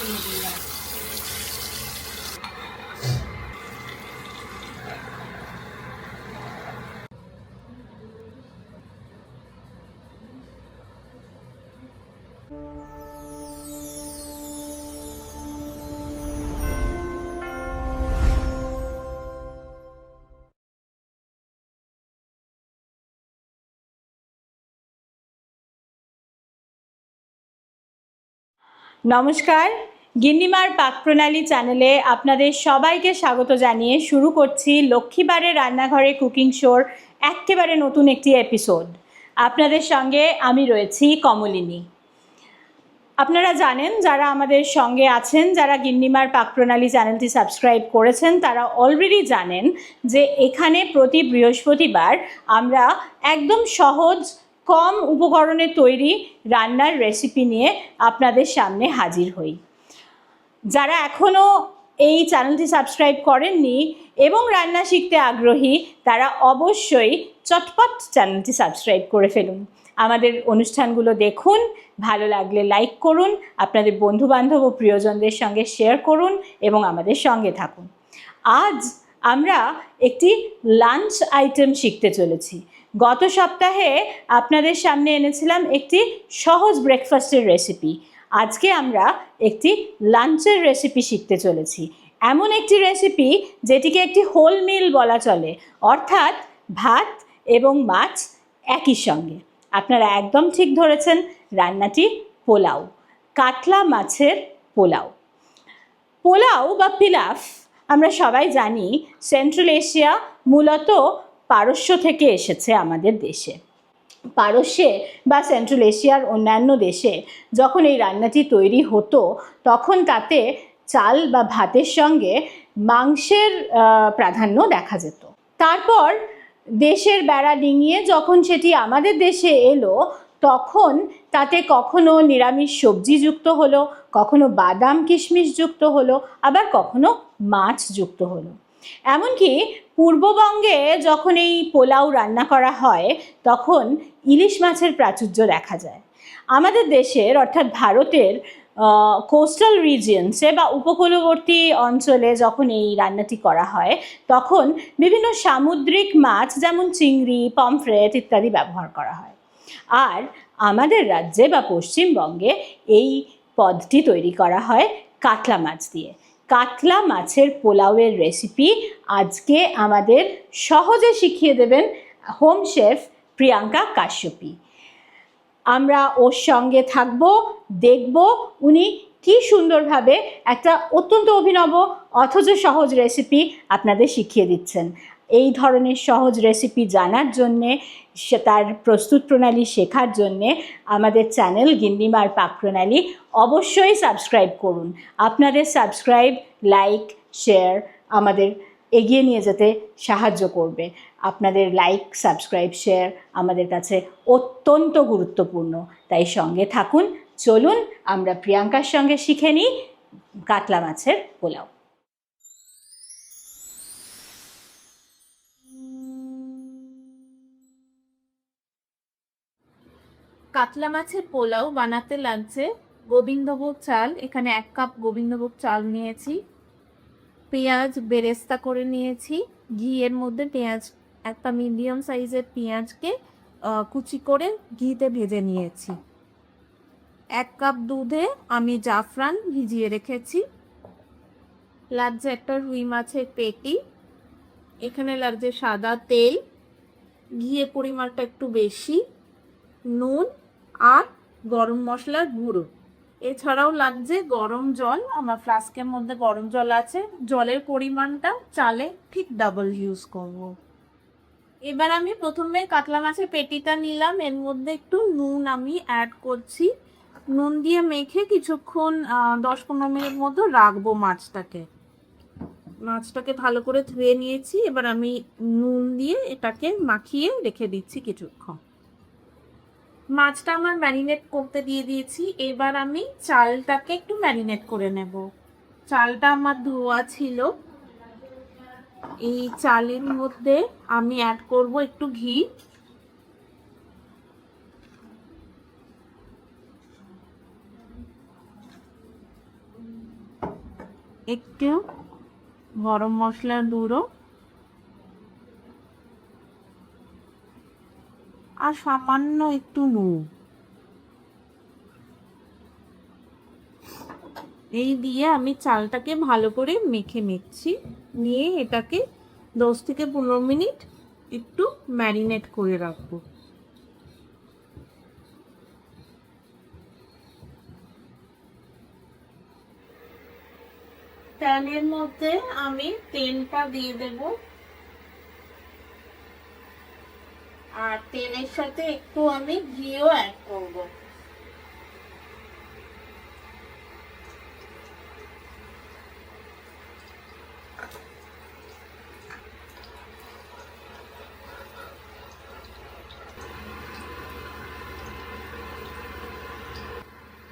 নমস্কার, গিন্নিমার পাকপ্রণালী চ্যানেলে আপনাদের সবাইকে স্বাগত জানিয়ে শুরু করছি লক্ষ্মীবারের রান্নাঘরে কুকিং শোর একেবারে নতুন একটি এপিসোড। আপনাদের সঙ্গে আমি রয়েছি কমলিনী। আপনারা জানেন, যারা আমাদের সঙ্গে আছেন, যারা গিন্নিমার পাকপ্রণালী চ্যানেলটি সাবস্ক্রাইব করেছেন, তারা অলরেডি জানেন যে এখানে প্রতি বৃহস্পতিবার আমরা একদম সহজ কম উপকরণে তৈরি রান্নার রেসিপি নিয়ে আপনাদের সামনে হাজির হই। যারা এখনও এই চ্যানেলটি সাবস্ক্রাইব করেননি এবং রান্না শিখতে আগ্রহী, তারা অবশ্যই চটপট চ্যানেলটি সাবস্ক্রাইব করে ফেলুন। আমাদের অনুষ্ঠানগুলো দেখুন, ভালো লাগলে লাইক করুন, আপনাদের বন্ধুবান্ধব ও প্রিয়জনদের সঙ্গে শেয়ার করুন এবং আমাদের সঙ্গে থাকুন। আজ আমরা একটি লাঞ্চ আইটেম শিখতে চলেছি। গত সপ্তাহে আপনাদের সামনে এনেছিলাম একটি সহজ ব্রেকফাস্টের রেসিপি। আজকে আমরা একটি লাঞ্চের রেসিপি শিখতে চলেছি। এমন একটি রেসিপি যেটিকে একটি হোল মিল বলা চলে, অর্থাৎ ভাত এবং মাছ একই সঙ্গে। আপনারা একদম ঠিক ধরেছেন, রান্নাটি পোলাও, কাতলা মাছের পোলাও। পোলাও বা পিলাফ আমরা সবাই জানি সেন্ট্রাল এশিয়া, মূলত পারস্য থেকে এসেছে আমাদের দেশে। পারস্যে বা সেন্ট্রাল এশিয়ার অন্যান্য দেশে যখন এই রান্নাটি তৈরি হতো, তখন তাতে চাল বা ভাতের সঙ্গে মাংসের প্রাধান্য দেখা যেত। তারপর দেশের বেড়া ডিঙিয়ে যখন সেটি আমাদের দেশে এলো, তখন তাতে কখনো নিরামিষ সবজি যুক্ত হলো, কখনো বাদাম কিশমিশ যুক্ত হলো, আবার কখনো মাছ যুক্ত হলো। এমনকি পূর্ববঙ্গে যখন এই পোলাও রান্না করা হয়, তখন ইলিশ মাছের প্রাচুর্য দেখা যায়। আমাদের দেশের অর্থাৎ ভারতের কোস্টাল রিজিয়নসে বা উপকূলবর্তী অঞ্চলে যখন এই রান্নাটি করা হয়, তখন বিভিন্ন সামুদ্রিক মাছ যেমন চিংড়ি, পমফ্রেট ইত্যাদি ব্যবহার করা হয়। আর আমাদের রাজ্যে বা পশ্চিমবঙ্গে এই পদটি তৈরি করা হয় কাতলা মাছ দিয়ে। কাতলা মাছের পোলাওয়ের রেসিপি আজকে আমাদের সহজে শিখিয়ে দেবেন হোম শেফ প্রিয়াঙ্কা কাশ্যপী। আমরা ওর সঙ্গে থাকব, দেখব উনি কি সুন্দরভাবে একটা অত্যন্ত অভিনব অথচ সহজ রেসিপি আপনাদের শিখিয়ে দিচ্ছেন। এই ধরনের সহজ রেসিপি জানার জন্যে, তার প্রস্তুত প্রণালী শেখার জন্যে আমাদের চ্যানেল গিন্নিমার পাকপ্রণালী অবশ্যই সাবস্ক্রাইব করুন। আপনাদের সাবস্ক্রাইব, লাইক, শেয়ার আমাদের এগিয়ে নিয়ে যেতে সাহায্য করবে। আপনাদের লাইক, সাবস্ক্রাইব, শেয়ার আমাদের কাছে অত্যন্ত গুরুত্বপূর্ণ, তাই সঙ্গে থাকুন। চলুন আমরা প্রিয়াঙ্কার সঙ্গে শিখে নিই কাতলা মাছের পোলাও। কাতলা মাছের পোলাও বানাতে লাগছে গোবিন্দভোগ চাল। এখানে 1 কাপ গোবিন্দভোগ চাল নিয়েছি। পেঁয়াজ বেরেস্তা করে নিয়েছি। ঘিয়ের মধ্যে পেঁয়াজ, একটা মিডিয়াম সাইজের পেঁয়াজকে কুচি করে ঘিতে ভেজে নিয়েছি। 1 কাপ দুধে আমি জাফরান ভিজিয়ে রেখেছি। লাগছে একটা রুই মাছের পেটি। এখানে লাগছে সাদা তেল, ঘিয়ের পরিমাণটা একটু বেশি, নুন আর গরম মশলার গুঁড়ো। এছাড়াও লাগছে গরম জল। আমার ফ্লাস্কের মধ্যে গরম জল আছে। জলের পরিমাণটা চালে ঠিক ডাবল ইউজ করব। এবার আমি প্রথমে কাতলা মাছের পেটিটা নিলাম, এর মধ্যে একটু নুন আমি অ্যাড করছি। নুন দিয়ে মেখে কিছুক্ষণ 10-15 মিনিট মতো রাখবো মাছটাকে ভালো করে ধুয়ে নিয়েছি। এবার আমি নুন দিয়ে এটাকে মাখিয়ে রেখে দিচ্ছি কিছুক্ষণ। মাছটা আমার ম্যারিনেট করতে দিয়ে দিয়েছি। এবার আমি চালটাকে একটু ম্যারিনেট করে নেব। চালটা আমার ধোয়া ছিল। এই চালের মধ্যে আমি অ্যাড করব একটু ঘি। একটু গরম মশলার গুঁড়ো আর সামান্য একটু নুন, এই দিয়ে আমি চালটাকে ভালো করে মেখে নিচ্ছি। নিয়ে এটাকে 10 থেকে 15 মিনিট একটু ম্যারিনেট করে রাখবো। প্যানের মধ্যে আমি তেলটা দিয়ে দেব, আর তেলের সাথে একটু আমি ঘিও অ্যাড করব।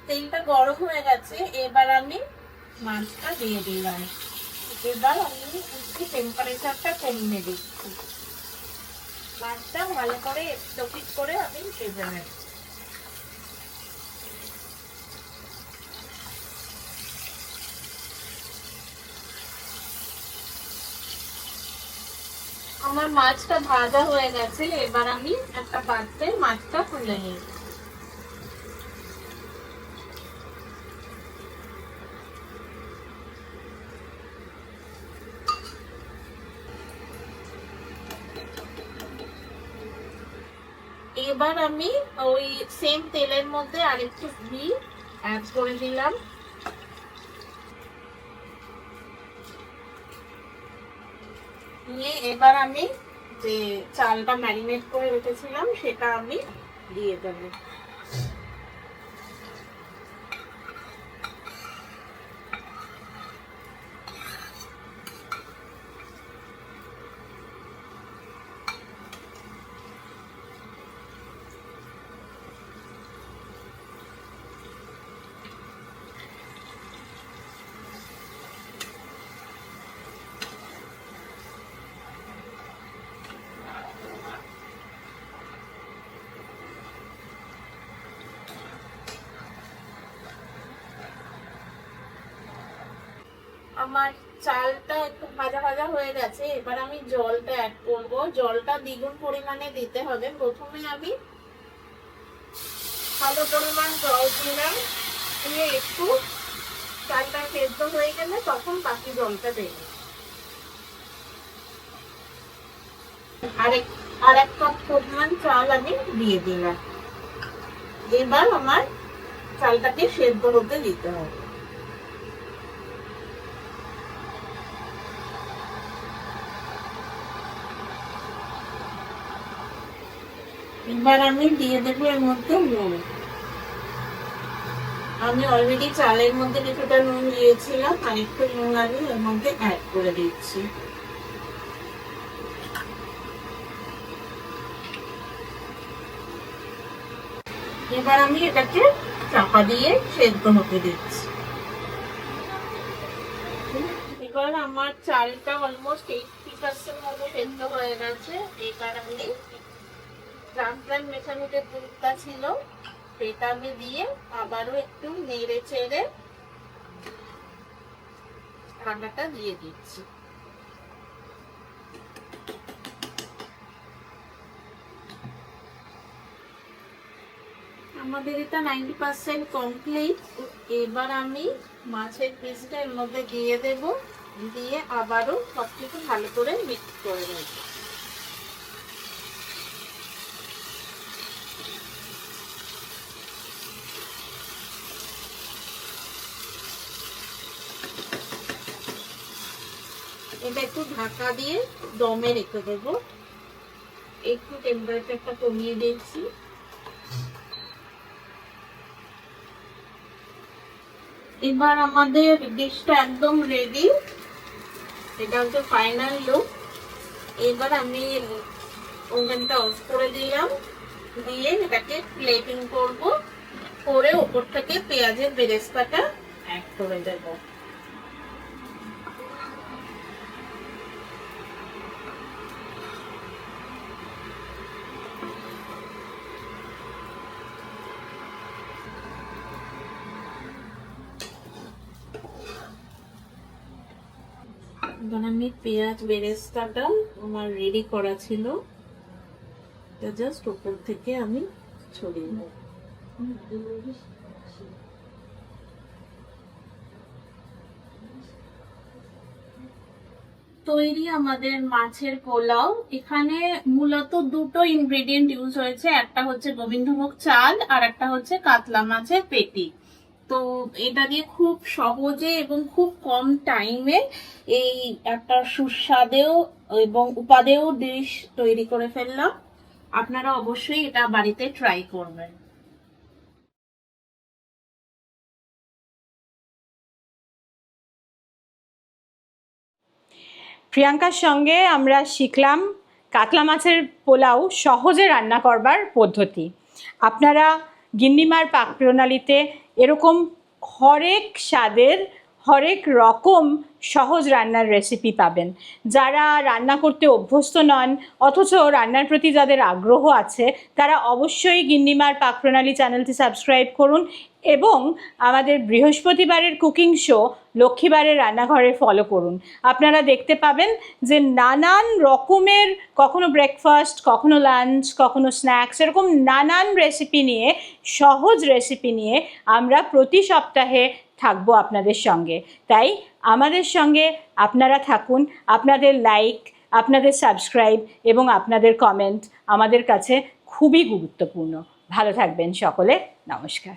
তেলটা গরম হয়ে গেছে, এবার আমি মাছটা দিয়ে দিলাম। এবার আমি একটু টেম্পারেচারটা কমিয়ে দিচ্ছি। মাছটা ভালো করে এপিট করে আমি ভেজে নেব। আমার মাছটা ভাজা হয়ে গেছে, এবার আমি একটা পাত্রে মাছটা তুলে নিই। এবার আমি ওই সেম তেলের মধ্যে আরেকটু ঘি অ্যাড করে দিলাম। নিয়ে এবার আমি যে চালটা ম্যারিনেট করে রেখেছিলাম সেটা আমি দিয়ে দেব। আমার চালটা একটু ভাজা ভাজা হয়ে গেছে, এবার আমি জলটা অ্যাড করব। জলটা দ্বিগুণ পরিমাণে দিতে হবে। প্রথমে আমি ভালো পরিমাণ জল দিলাম, দিয়ে একটু চালটা সেদ্ধ হয়ে গেলে তখন বাকি জলটা দেব। আর এক কাপ পরিমাণ চাল আমি দিয়ে দিলাম। এবার আমার চালটাকে সেদ্ধ হতে দিতে হবে। এবার আমি দিয়ে দেবো এর মধ্যে নুন। আমি অলরেডি চালের মধ্যে কিছুটা নুন দিয়েছিলাম, আর একটু নুন আমি এর মধ্যে অ্যাড করে দিচ্ছি। এবার আমি এটাকে চাপা দিয়ে সেদ্ধ হতে দিচ্ছি। এবার আমার চালটা অলমোস্ট 80% মতো সেদ্ধ হয়ে গেছে। এবার আমি ট্রান্সপ্লান্ট মেশানোতে দুধটা ছিল সেটা আমি দিয়ে আবারও একটু নেড়ে চেড়ে ঠান্ডাটা দিয়ে দিচ্ছি। আমাদের এটা 90% কমপ্লিট। এবার আমি মাছের পিসটা এর মধ্যে দিয়ে দেব, দিয়ে আবারও সবকিছু ভালো করে মিক্স করে নেব। এটা একটু ঢাকা দিয়ে দমে রেখে দেব। একটু টেম্পারেচারটা কমিয়ে দিচ্ছি। এবার আমাদের ডিশটা একদম রেডি। এটা হচ্ছে ফাইনাল লুক। এবার আমি ওভেনটা অফ করে দিলাম, দিয়ে এটাকে প্লেটিং করব, করে উপর থেকে পেঁয়াজের বেরেস্তাটা অ্যাড করে দেব। এবার আমি পেঁয়াজ বেরেস্তাটা আমার রেডি করা ছিল, এটা জাস্ট উপর থেকে আমি ছড়িয়ে দেব। তৈরি আমাদের মাছের পোলাও। এখানে মূলত দুটো ইনগ্রেডিয়েন্ট ইউজ হয়েছে, একটা হচ্ছে গোবিন্দভোগ চাল আর একটা হচ্ছে কাতলা মাছের পেটি। তো এটা দিয়ে খুব সহজে এবং খুব কম টাইমে এই একটা সুস্বাদেও এবং উপাদেয় ডিশ তৈরি করে ফেললাম। আপনারা অবশ্যই এটা বাড়িতে ট্রাই করবেন। প্রিয়াঙ্কার সঙ্গে আমরা শিখলাম কাতলা মাছের পোলাও সহজে রান্না করবার পদ্ধতি। আপনারা গিন্নিমার পাক প্রণালীতে এরকম হরেক স্বাদের হরেক রকম সহজ রান্নার রেসিপি পাবেন। যারা রান্না করতে অভ্যস্ত নন অথচ রান্নার প্রতি যাদের আগ্রহ আছে তারা অবশ্যই গিন্নিমার পাক প্রণালী চ্যানেলটি সাবস্ক্রাইব করুন এবং আমাদের বৃহস্পতিবারের কুকিং শো লক্ষ্মীবারের রান্নাঘরে ফলো করুন। আপনারা দেখতে পাবেন যে নানান রকমের, কখনো ব্রেকফাস্ট, কখনো লাঞ্চ, কখনো স্ন্যাক্স, এরকম নানান রেসিপি নিয়ে, সহজ রেসিপি নিয়ে আমরা প্রতি সপ্তাহে থাকবো আপনাদের সঙ্গে। তাই আমাদের সঙ্গে আপনারা থাকুন। আপনাদের লাইক, আপনাদের সাবস্ক্রাইব এবং আপনাদের কমেন্ট আমাদের কাছে খুবই গুরুত্বপূর্ণ। ভালো থাকবেন সকলে। নমস্কার।